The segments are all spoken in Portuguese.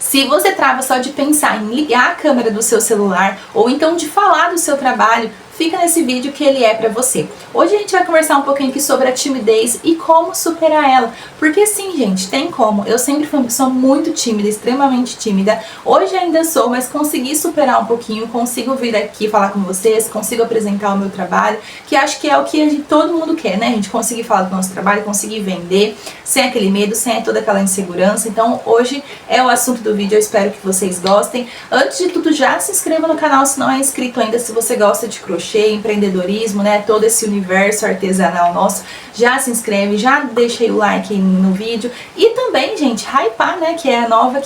Se você trava só de pensar em ligar a câmera do seu celular ou então de falar do seu trabalho, fica nesse vídeo que ele é pra você. Hoje a gente vai conversar um pouquinho aqui sobre a timidez e como superar ela. Porque sim, gente, tem como. Eu sempre fui uma pessoa muito tímida, extremamente tímida. Hoje ainda sou, mas consegui superar um pouquinho, consigo vir aqui falar com vocês, consigo apresentar o meu trabalho, que acho que é o que todo mundo quer, né? A gente conseguir falar do nosso trabalho, conseguir vender, sem aquele medo, sem toda aquela insegurança. Então hoje é o assunto do vídeo, eu espero que vocês gostem. Antes de tudo, já se inscreva no canal se não é inscrito ainda, se você gosta de crochê, empreendedorismo, né, todo esse universo artesanal nosso, já se inscreve, já deixa aí o like no vídeo e também, gente, hypar, né, que é a nova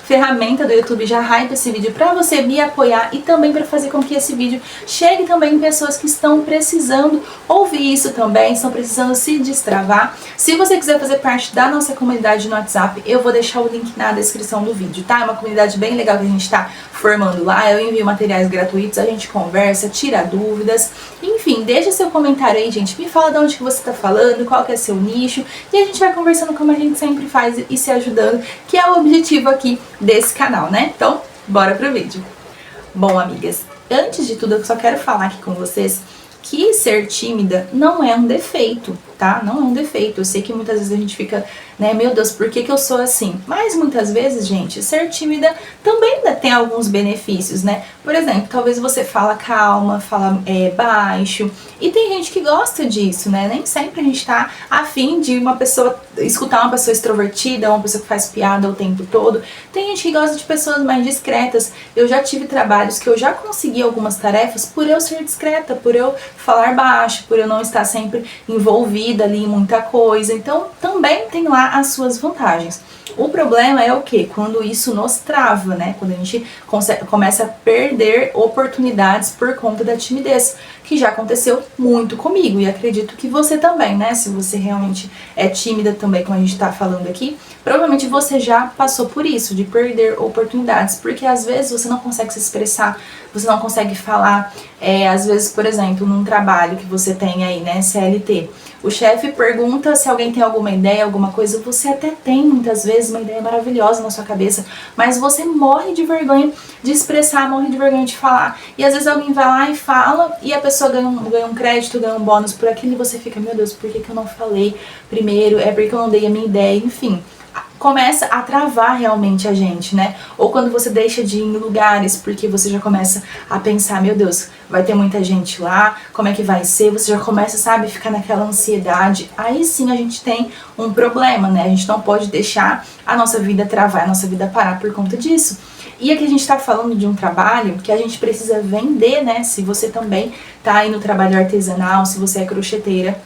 ferramenta do YouTube, já hype esse vídeo pra você me apoiar e também pra fazer com que esse vídeo chegue também em pessoas que estão precisando ouvir isso também, estão precisando se destravar. Se você quiser fazer parte da nossa comunidade no WhatsApp, eu vou deixar o link na descrição do vídeo, tá? É uma comunidade bem legal que a gente tá formando lá, eu envio materiais gratuitos, a gente conversa, tira dúvidas, enfim, deixa seu comentário aí, gente, me fala de onde que você tá falando, qual que é seu nicho, e a gente vai conversando como a gente sempre faz e se ajudando, que é o objetivo aqui desse canal, né? Então, bora pro vídeo. Bom, amigas, antes de tudo eu só quero falar aqui com vocês que ser tímida não é um defeito, tá? Não é um defeito. Eu sei que muitas vezes a gente fica, né, meu Deus, por que eu sou assim? Mas muitas vezes, gente, ser tímida também tem alguns benefícios, né? Por exemplo, talvez você fala calma, fala baixo, e tem gente que gosta disso, né? Nem sempre a gente tá afim de escutar uma pessoa extrovertida, uma pessoa que faz piada o tempo todo. Tem gente que gosta de pessoas mais discretas. Eu já tive trabalhos que eu já consegui algumas tarefas por eu ser discreta, por eu falar baixo, por eu não estar sempre envolvida ali em muita coisa. Então também tem lá as suas vantagens. O problema é o que? Quando isso nos trava, né? Quando a gente começa a perder oportunidades por conta da timidez, que já aconteceu muito comigo e acredito que você também, né? Se você realmente é tímida também, como a gente tá falando aqui, provavelmente você já passou por isso, de perder oportunidades, porque às vezes você não consegue se expressar, você não consegue falar, às vezes, por exemplo, num trabalho que você tem aí, né, CLT, o chefe pergunta se alguém tem alguma ideia, alguma coisa, você até tem muitas vezes uma ideia maravilhosa na sua cabeça, mas você morre de vergonha de expressar, morre de vergonha de falar, e às vezes alguém vai lá e fala, e a pessoa ganha um crédito, ganha um bônus por aquilo, e você fica, meu Deus, por que eu não falei primeiro, é porque eu não dei a minha ideia, enfim. Começa a travar realmente a gente, né? Ou quando você deixa de ir em lugares porque você já começa a pensar, meu Deus, vai ter muita gente lá, como é que vai ser? Você já começa, sabe, ficar naquela ansiedade. Aí sim a gente tem um problema, né? A gente não pode deixar a nossa vida travar, a nossa vida parar por conta disso. E aqui a gente tá falando de um trabalho que a gente precisa vender, né? Se você também tá aí no trabalho artesanal, se você é crocheteira,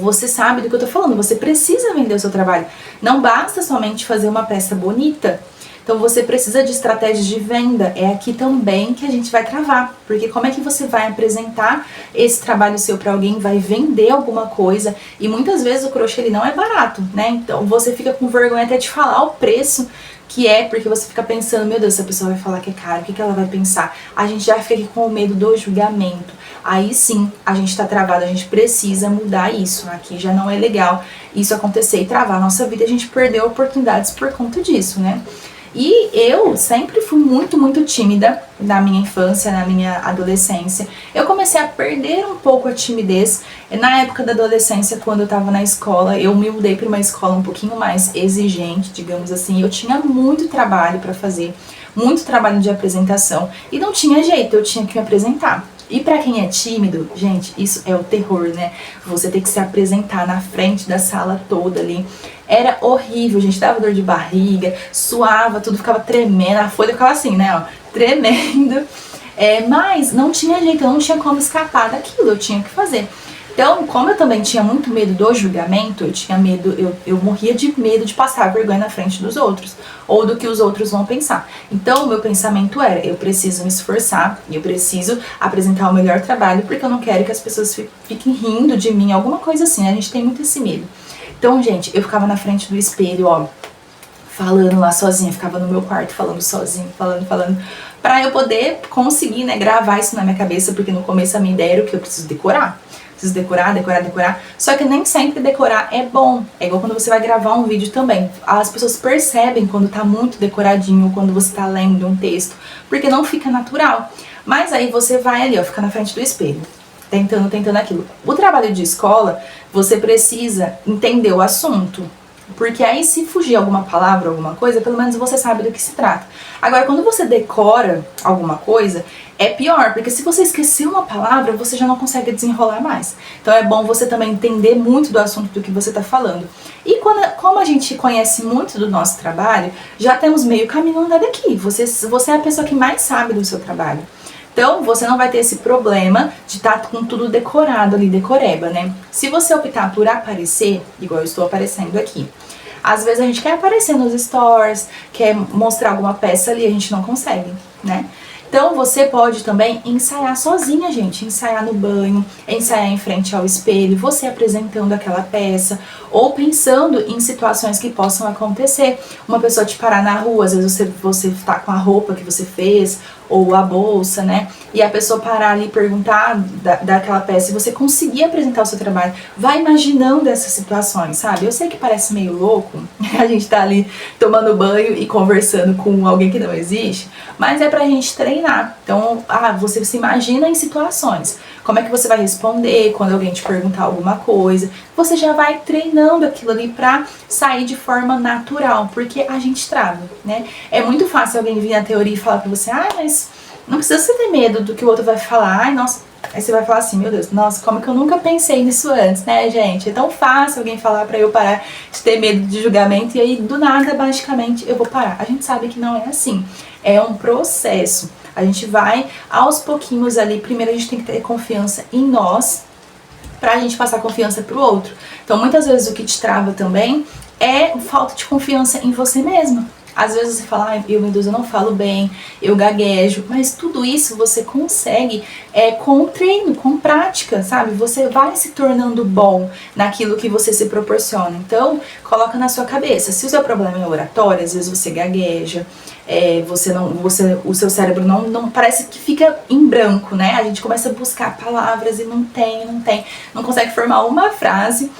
você sabe do que eu tô falando, você precisa vender o seu trabalho. Não basta somente fazer uma peça bonita. Então você precisa de estratégias de venda. É aqui também que a gente vai travar. Porque como é que você vai apresentar esse trabalho seu para alguém, vai vender alguma coisa? E muitas vezes o crochê ele não é barato, né? Então você fica com vergonha até de falar o preço que é, porque você fica pensando, meu Deus, essa pessoa vai falar que é caro, o que ela vai pensar? A gente já fica aqui com o medo do julgamento. Aí sim, a gente tá travado, a gente precisa mudar isso. Aqui já não é legal isso acontecer e travar a nossa vida, a gente perdeu oportunidades por conta disso, né? E eu sempre fui muito, muito tímida na minha infância, na minha adolescência. Eu comecei a perder um pouco a timidez na época da adolescência, quando eu tava na escola. Eu me mudei para uma escola um pouquinho mais exigente, digamos assim. Eu tinha muito trabalho para fazer, muito trabalho de apresentação e não tinha jeito, eu tinha que me apresentar. E pra quem é tímido, gente, isso é o terror, né? Você tem que se apresentar na frente da sala toda ali. Era horrível, gente, dava dor de barriga, suava, tudo ficava tremendo, a folha ficava assim, né, ó, tremendo. Mas não tinha jeito, eu não tinha como escapar daquilo, eu tinha que fazer. Então, como eu também tinha muito medo do julgamento, eu tinha medo, eu morria de medo de passar vergonha na frente dos outros, ou do que os outros vão pensar. Então, o meu pensamento era, eu preciso me esforçar, eu preciso apresentar o melhor trabalho, porque eu não quero que as pessoas fiquem rindo de mim, alguma coisa assim, a gente tem muito esse medo. Então, gente, eu ficava na frente do espelho, ó, falando lá sozinha, ficava no meu quarto falando sozinha, falando, pra eu poder conseguir, né, gravar isso na minha cabeça, porque no começo a minha ideia era o que eu preciso decorar. preciso decorar, decorar, decorar. Só que nem sempre decorar é bom. É igual quando você vai gravar um vídeo também. As pessoas percebem quando tá muito decoradinho, quando você tá lendo um texto, porque não fica natural. Mas aí você vai ali, ó, fica na frente do espelho, tentando aquilo. O trabalho de escola, você precisa entender o assunto. Porque aí se fugir alguma palavra, alguma coisa, pelo menos você sabe do que se trata. Agora, quando você decora alguma coisa, é pior, porque se você esquecer uma palavra, você já não consegue desenrolar mais. Então é bom você também entender muito do assunto do que você está falando. E como a gente conhece muito do nosso trabalho, já temos meio caminho andado aqui. Você é a pessoa que mais sabe do seu trabalho. Então, você não vai ter esse problema de estar com tudo decorado ali, decoreba, né? Se você optar por aparecer, igual eu estou aparecendo aqui, às vezes a gente quer aparecer nos stories, quer mostrar alguma peça ali, a gente não consegue, né? Então, você pode também ensaiar sozinha, gente. Ensaiar no banho, ensaiar em frente ao espelho, você apresentando aquela peça, ou pensando em situações que possam acontecer. Uma pessoa te parar na rua, às vezes você tá com a roupa que você fez, ou a bolsa, né? E a pessoa parar ali e perguntar daquela peça e você conseguir apresentar o seu trabalho. Vai imaginando essas situações, sabe? Eu sei que parece meio louco, a gente tá ali tomando banho e conversando com alguém que não existe, mas é pra gente treinar. Então, você se imagina em situações. Como é que você vai responder quando alguém te perguntar alguma coisa? Você já vai treinando aquilo ali pra sair de forma natural, porque a gente trava, né? É muito fácil alguém vir na teoria e falar pra você, mas não precisa você ter medo do que o outro vai falar. Ai, nossa, aí você vai falar assim, meu Deus, nossa, como que eu nunca pensei nisso antes, né, gente? É tão fácil alguém falar pra eu parar de ter medo de julgamento e aí, do nada, basicamente, eu vou parar. A gente sabe que não é assim. É um processo. A gente vai aos pouquinhos ali. Primeiro a gente tem que ter confiança em nós pra gente passar confiança pro outro. Então muitas vezes o que te trava também é falta de confiança em você mesma. Às vezes você fala, meu Deus, eu não falo bem, eu gaguejo, mas tudo isso você consegue com treino, com prática, sabe? Você vai se tornando bom naquilo que você se proporciona. Então, coloca na sua cabeça, se o seu problema é oratório, às vezes você gagueja, o seu cérebro não parece que fica em branco, né? A gente começa a buscar palavras e não consegue formar uma frase.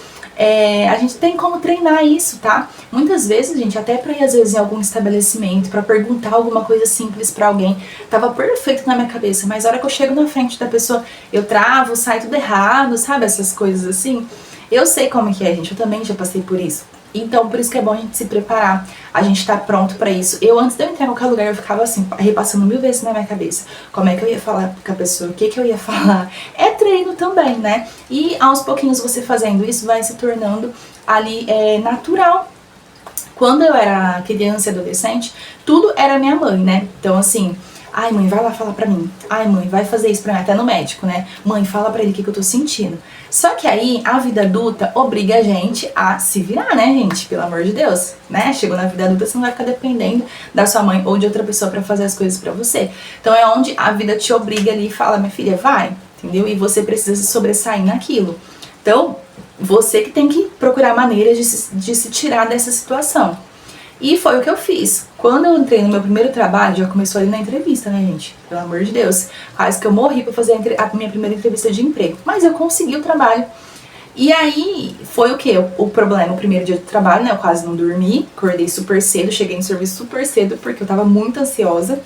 A gente tem como treinar isso, tá? Muitas vezes, gente, até pra ir às vezes em algum estabelecimento, pra perguntar alguma coisa simples pra alguém, tava perfeito na minha cabeça, mas a hora que eu chego na frente da pessoa, eu travo, sai tudo errado, sabe? Essas coisas assim. Eu sei como que é, gente, eu também já passei por isso. Então, por isso que é bom a gente se preparar, a gente tá pronto pra isso. Eu, antes de eu entrar em qualquer lugar, eu ficava assim, repassando 1000 vezes na minha cabeça. Como é que eu ia falar com a pessoa, o que eu ia falar. É treino também, né? E aos pouquinhos você fazendo isso, vai se tornando ali natural. Quando eu era criança e adolescente, tudo era minha mãe, né? Então, assim, ai, mãe, vai lá falar pra mim. Ai, mãe, vai fazer isso pra mim, até no médico, né? Mãe, fala pra ele o que eu tô sentindo. Só que aí, a vida adulta obriga a gente a se virar, né, gente? Pelo amor de Deus, né? Chegou na vida adulta, você não vai ficar dependendo da sua mãe ou de outra pessoa pra fazer as coisas pra você. Então é onde a vida te obriga ali e fala, minha filha, vai, entendeu? E você precisa se sobressair naquilo. Então, você que tem que procurar maneiras de se tirar dessa situação. E foi o que eu fiz. Quando eu entrei no meu primeiro trabalho, já começou ali na entrevista, né, gente? Pelo amor de Deus. Quase que eu morri pra fazer a minha primeira entrevista de emprego. Mas eu consegui o trabalho. E aí, foi o quê? O problema, o primeiro dia de trabalho, né? Eu quase não dormi, acordei super cedo, cheguei no serviço super cedo, porque eu tava muito ansiosa.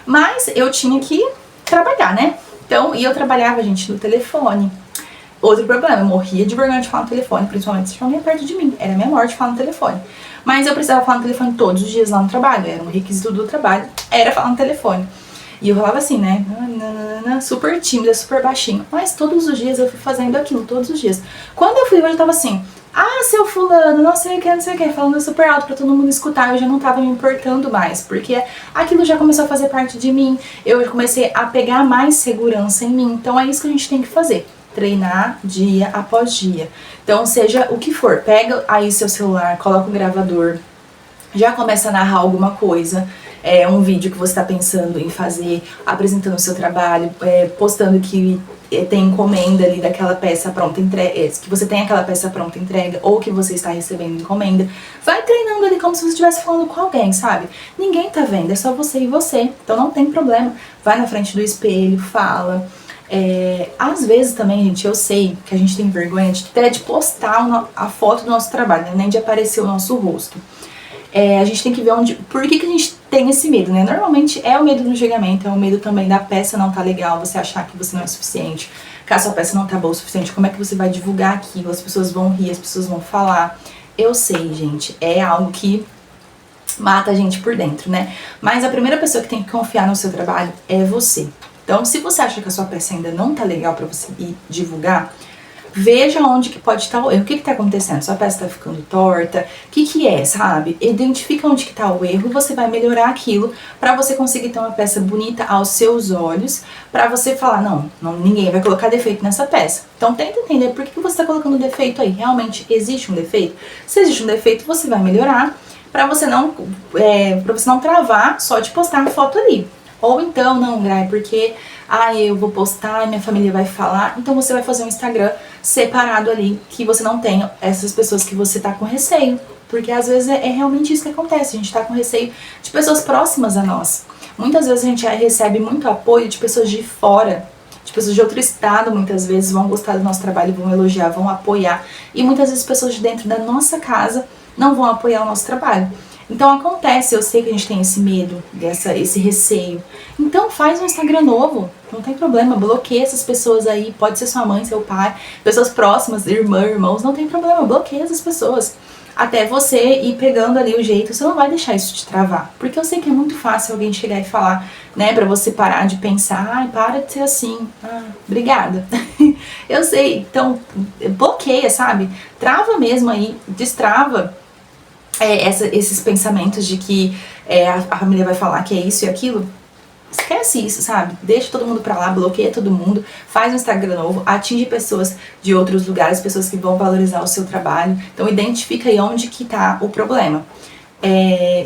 Mas eu tinha que trabalhar, né? Então, e eu trabalhava, gente, no telefone. Outro problema, eu morria de vergonha de falar no telefone, principalmente se tinha alguém perto de mim. Era a minha morte falar no telefone. Mas eu precisava falar no telefone todos os dias lá no trabalho, era um requisito do trabalho, era falar no telefone. E eu falava assim, né, super tímida, super baixinho. Mas todos os dias eu fui fazendo aquilo, todos os dias. Quando eu fui, eu já tava assim, seu fulano, não sei o que, falando super alto pra todo mundo escutar. Eu já não tava me importando mais, porque aquilo já começou a fazer parte de mim. Eu comecei a pegar mais segurança em mim. Então é isso que a gente tem que fazer. Treinar dia após dia. Então, seja o que for, pega aí seu celular, coloca o gravador, já começa a narrar alguma coisa, um vídeo que você está pensando em fazer, apresentando o seu trabalho, postando que tem encomenda ali daquela peça pronta, que você tem aquela peça pronta entrega, ou que você está recebendo encomenda. Vai treinando ali como se você estivesse falando com alguém, sabe? Ninguém tá vendo, é só você e você, então não tem problema. Vai na frente do espelho, fala. Às vezes também, gente, eu sei que a gente tem vergonha até de postar a foto do nosso trabalho, né? Nem de aparecer o nosso rosto. A gente tem que ver por que a gente tem esse medo, né? Normalmente é o medo do julgamento, é o medo também da peça não tá legal, você achar que você não é suficiente, que a sua peça não tá boa o suficiente, como é que você vai divulgar aquilo, as pessoas vão rir, as pessoas vão falar. Eu sei, gente, é algo que mata a gente por dentro, né? Mas a primeira pessoa que tem que confiar no seu trabalho é você. Então, se você acha que a sua peça ainda não tá legal pra você ir divulgar, veja onde que pode estar o erro. O que que tá acontecendo? Sua peça tá ficando torta? O que que é, sabe? Identifica onde que tá o erro e você vai melhorar aquilo pra você conseguir ter uma peça bonita aos seus olhos, pra você falar, não, ninguém vai colocar defeito nessa peça. Então tenta entender por que você tá colocando defeito aí. Realmente existe um defeito? Se existe um defeito, você vai melhorar pra você não travar só de postar a foto ali. Ou então, não, Grai, porque eu vou postar e minha família vai falar. Então você vai fazer um Instagram separado ali, que você não tenha essas pessoas que você tá com receio. Porque às vezes é realmente isso que acontece, a gente tá com receio de pessoas próximas a nós. Muitas vezes a gente recebe muito apoio de pessoas de fora, de pessoas de outro estado, muitas vezes vão gostar do nosso trabalho, vão elogiar, vão apoiar. E muitas vezes pessoas de dentro da nossa casa não vão apoiar o nosso trabalho. Então acontece, eu sei que a gente tem esse medo, esse receio. Então faz um Instagram novo, não tem problema, bloqueia essas pessoas aí, pode ser sua mãe, seu pai, pessoas próximas, irmãos, não tem problema, bloqueia essas pessoas. Até você ir pegando ali o jeito, você não vai deixar isso te travar. Porque eu sei que é muito fácil alguém chegar e falar, né, pra você parar de pensar, para de ser assim, obrigada. Eu sei, então bloqueia, sabe? Trava mesmo aí, destrava. Esses pensamentos de que a família vai falar que é isso e aquilo, esquece isso, sabe? Deixa todo mundo pra lá, bloqueia todo mundo, faz um Instagram novo, atinge pessoas de outros lugares, pessoas que vão valorizar o seu trabalho. Então identifica aí onde que tá o problema.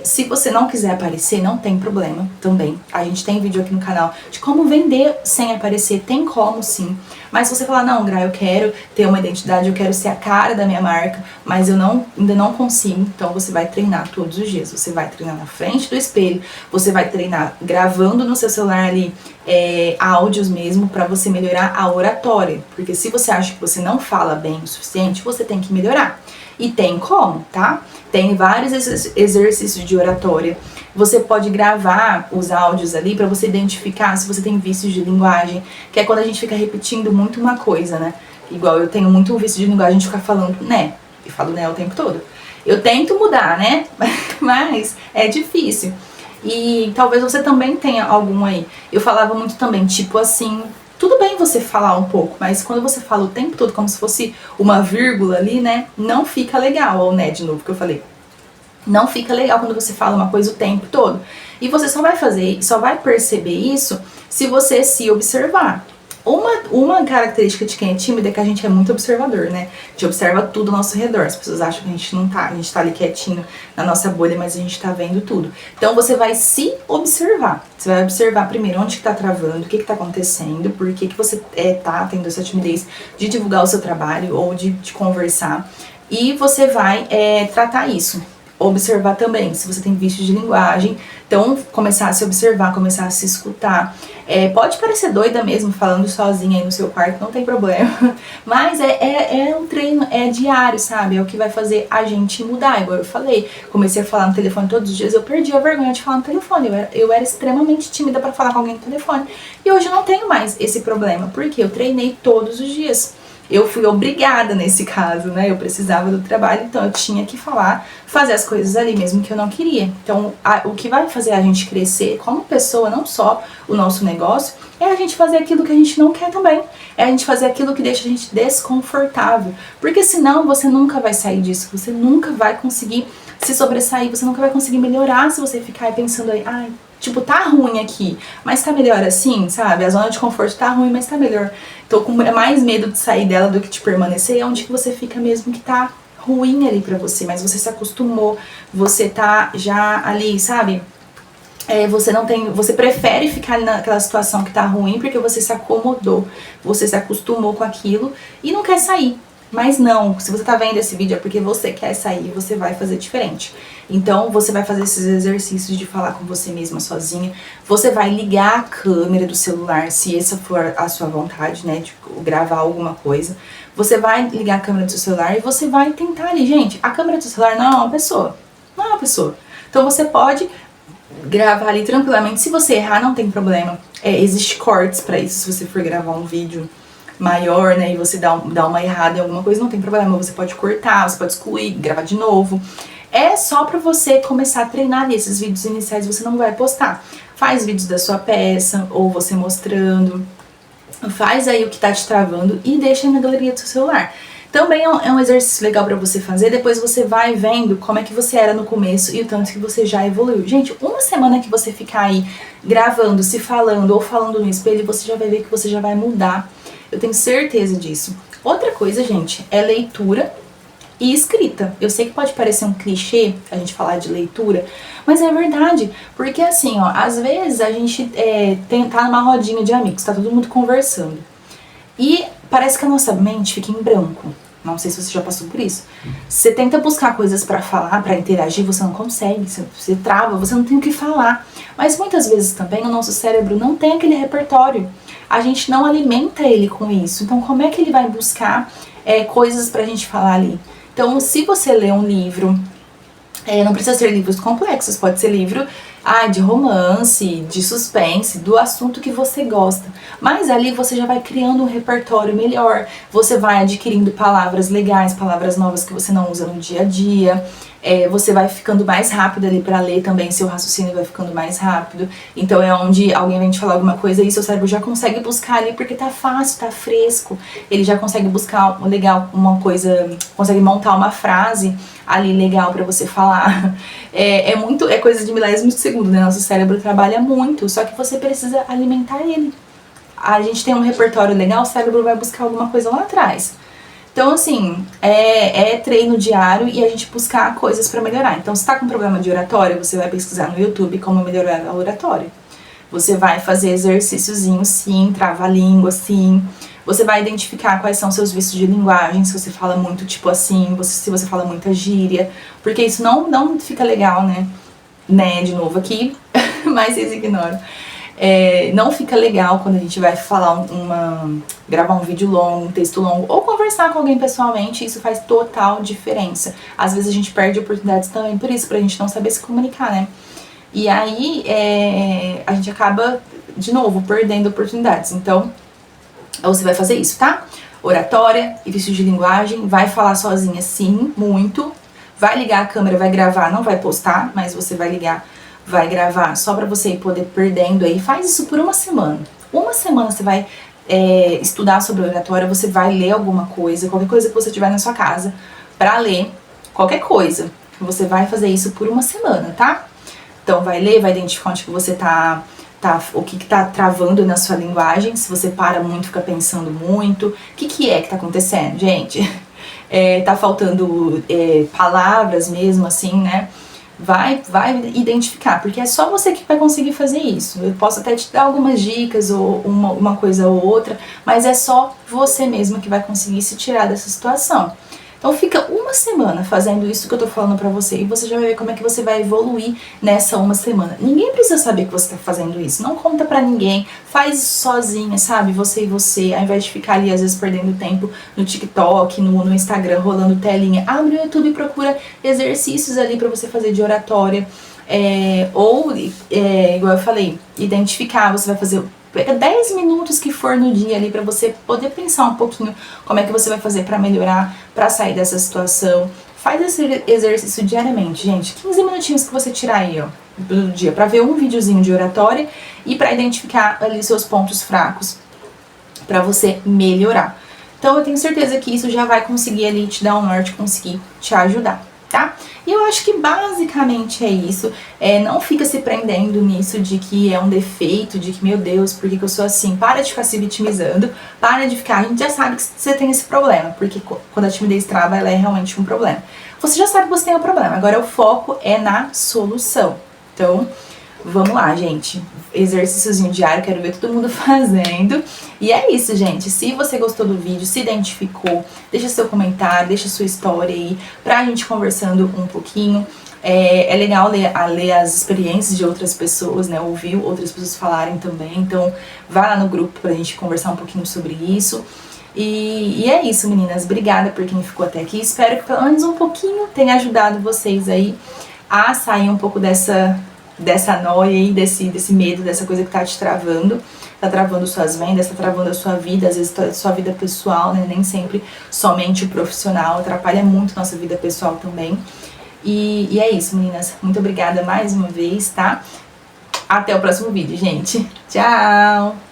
Se você não quiser aparecer, não tem problema também. A gente tem vídeo aqui no canal de como vender sem aparecer, tem como sim. Mas se você falar, não, Gra, eu quero ter uma identidade, eu quero ser a cara da minha marca, mas eu ainda não consigo, então você vai treinar todos os dias. Você vai treinar na frente do espelho, você vai treinar gravando no seu celular ali áudios mesmo, pra você melhorar a oratória. Porque se você acha que você não fala bem o suficiente, você tem que melhorar. E tem como, tá? Tem vários exercícios de oratória. Você pode gravar os áudios ali pra você identificar se você tem vícios de linguagem, que é quando a gente fica repetindo muito uma coisa, né? Igual eu tenho muito um vício de linguagem de ficar falando né. Eu falo né o tempo todo. Eu tento mudar, né? Mas é difícil. E talvez você também tenha algum aí. Eu falava muito também, tipo assim, tudo bem você falar um pouco, mas quando você fala o tempo todo como se fosse uma vírgula ali, né, não fica legal. Ou né, de novo que eu falei. Não fica legal quando você fala uma coisa o tempo todo. E você só vai perceber isso se você se observar. Uma característica de quem é tímido é que a gente é muito observador, né? A gente observa tudo ao nosso redor. As pessoas acham que a gente não tá, a gente tá ali quietinho na nossa bolha, mas a gente tá vendo tudo. Então você vai se observar. Você vai observar primeiro onde que tá travando, o que que tá acontecendo, por que que você tá tendo essa timidez de divulgar o seu trabalho ou de conversar. E você vai tratar isso. Observar também, se você tem vício de linguagem, então começar a se observar, começar a se escutar. Pode parecer doida mesmo, falando sozinha aí no seu quarto, não tem problema, mas é um treino, é diário, sabe? É o que vai fazer a gente mudar, igual eu falei. Comecei a falar no telefone todos os dias, eu perdi a vergonha de falar no telefone, eu era extremamente tímida pra falar com alguém no telefone, e hoje eu não tenho mais esse problema, porque eu treinei todos os dias. Eu fui obrigada nesse caso, né? Eu precisava do trabalho, então eu tinha que fazer as coisas ali, mesmo que eu não queria. Então, o que vai fazer a gente crescer como pessoa, não só o nosso negócio, é a gente fazer aquilo que a gente não quer também. É a gente fazer aquilo que deixa a gente desconfortável. Porque senão você nunca vai sair disso, você nunca vai conseguir se sobressair, você nunca vai conseguir melhorar se você ficar pensando aí, tipo, tá ruim aqui, mas tá melhor assim, sabe? A zona de conforto tá ruim, mas tá melhor. Tô com mais medo de sair dela do que de permanecer. É onde que você fica mesmo que tá ruim ali pra você, mas você se acostumou, você tá já ali, sabe? Você prefere ficar ali naquela situação que tá ruim porque você se acomodou, você se acostumou com aquilo e não quer sair. Mas não, se você tá vendo esse vídeo é porque você quer sair e você vai fazer diferente. Então você vai fazer esses exercícios de falar com você mesma sozinha. Você vai ligar a câmera do celular, se essa for a sua vontade, né, de gravar alguma coisa. Você vai ligar a câmera do seu celular e você vai tentar ali. Gente, a câmera do celular não é uma pessoa. Não é uma pessoa. Então você pode gravar ali tranquilamente. Se você errar, não tem problema. Existe cortes pra isso, se você for gravar um vídeo maior, né, e você dá uma errada em alguma coisa, não tem problema, você pode cortar, você pode excluir, gravar de novo. É só pra você começar a treinar ali. Esses vídeos iniciais você não vai postar. Faz vídeos da sua peça, ou você mostrando, faz aí o que tá te travando e deixa aí na galeria do seu celular. Também é um exercício legal pra você fazer, depois você vai vendo como é que você era no começo e o tanto que você já evoluiu. Gente, uma semana que você ficar aí gravando, se falando ou falando no espelho, você já vai ver que você já vai mudar. Eu tenho certeza disso. Outra coisa, gente, é leitura e escrita. Eu sei que pode parecer um clichê a gente falar de leitura, mas é verdade. Porque assim, ó, às vezes a gente tá numa rodinha de amigos, tá todo mundo conversando. E parece que a nossa mente fica em branco. Não sei se você já passou por isso. Você tenta buscar coisas pra falar, pra interagir, você não consegue, você trava, você não tem o que falar. Mas muitas vezes também o nosso cérebro não tem aquele repertório. A gente não alimenta ele com isso. Então como é que ele vai buscar coisas pra gente falar ali? Então se você lê um livro, não precisa ser livros complexos, pode ser livro de romance, de suspense, do assunto que você gosta. Mas ali você já vai criando um repertório melhor, você vai adquirindo palavras legais, palavras novas que você não usa no dia a dia. Você vai ficando mais rápido ali pra ler também, seu raciocínio vai ficando mais rápido. Então é onde alguém vem te falar alguma coisa e seu cérebro já consegue buscar ali porque tá fácil, tá fresco. Ele já consegue buscar uma coisa, consegue montar uma frase ali legal pra você falar. É coisa de milésimos de segundo, né? Nosso cérebro trabalha muito, só que você precisa alimentar ele. A gente tem um repertório legal, o cérebro vai buscar alguma coisa lá atrás. Então, assim, treino diário e a gente buscar coisas pra melhorar. Então, se tá com problema de oratória, você vai pesquisar no YouTube como melhorar a oratória. Você vai fazer exercíciozinho, sim, trava-língua, sim. Você vai identificar quais são seus vícios de linguagem, se você fala muito tipo assim, se você fala muita gíria. Porque isso não fica legal, né? De novo aqui, mas vocês ignoram. Não fica legal quando a gente vai falar gravar um vídeo longo, um texto longo, ou conversar com alguém pessoalmente, isso faz total diferença. Às vezes a gente perde oportunidades também por isso, pra gente não saber se comunicar, né? E aí a gente acaba, de novo, perdendo oportunidades. Então, você vai fazer isso, tá? Oratória e vício de linguagem, vai falar sozinha sim, muito. Vai ligar a câmera, vai gravar, não vai postar, mas você vai ligar, vai gravar só pra você poder perdendo aí. Faz isso por uma semana. Uma semana você vai estudar sobre oratória, você vai ler alguma coisa, qualquer coisa que você tiver na sua casa pra ler, qualquer coisa. Você vai fazer isso por uma semana, tá? Então vai ler, vai identificar onde que você o que tá travando na sua linguagem, se você para muito, fica pensando muito. O que é que tá acontecendo, gente? Tá faltando palavras mesmo, assim, né? Vai identificar, porque é só você que vai conseguir fazer isso. Eu posso até te dar algumas dicas ou uma coisa ou outra, mas é só você mesmo que vai conseguir se tirar dessa situação. Então fica uma semana fazendo isso que eu tô falando pra você e você já vai ver como é que você vai evoluir nessa uma semana. Ninguém precisa saber que você tá fazendo isso, não conta pra ninguém, faz isso sozinha, sabe? Você e você, ao invés de ficar ali às vezes perdendo tempo no TikTok, no Instagram, rolando telinha, abre o YouTube e procura exercícios ali pra você fazer de oratória. Igual eu falei, identificar, você vai fazer... Pega 10 minutos que for no dia ali pra você poder pensar um pouquinho como é que você vai fazer pra melhorar, pra sair dessa situação. Faz esse exercício diariamente, gente. 15 minutinhos que você tirar aí, ó, do dia, pra ver um videozinho de oratória e pra identificar ali seus pontos fracos pra você melhorar. Então eu tenho certeza que isso já vai conseguir ali te dar um norte, conseguir te ajudar, tá? E eu acho que basicamente é isso. Não fica se prendendo nisso de que é um defeito, de que, meu Deus, por que eu sou assim? Para de ficar se vitimizando, para de ficar... A gente já sabe que você tem esse problema, porque quando a timidez trava, ela é realmente um problema. Você já sabe que você tem um problema, agora o foco é na solução. Então, Vamos lá, gente. Exercíciozinho diário, quero ver todo mundo fazendo. E é isso, gente. Se você gostou do vídeo, se identificou, deixa seu comentário, deixa sua história aí pra gente conversando um pouquinho. É legal ler as experiências de outras pessoas, né? Ouvir outras pessoas falarem também. Então, vai lá no grupo pra gente conversar um pouquinho sobre isso. E é isso, meninas. Obrigada por quem ficou até aqui. Espero que pelo menos um pouquinho tenha ajudado vocês aí a sair um pouco dessa noia aí, desse medo, dessa coisa que tá te travando. Tá travando suas vendas, tá travando a sua vida, às vezes a sua vida pessoal, né? Nem sempre somente o profissional, atrapalha muito nossa vida pessoal também. E é isso, meninas. Muito obrigada mais uma vez, tá? Até o próximo vídeo, gente. Tchau!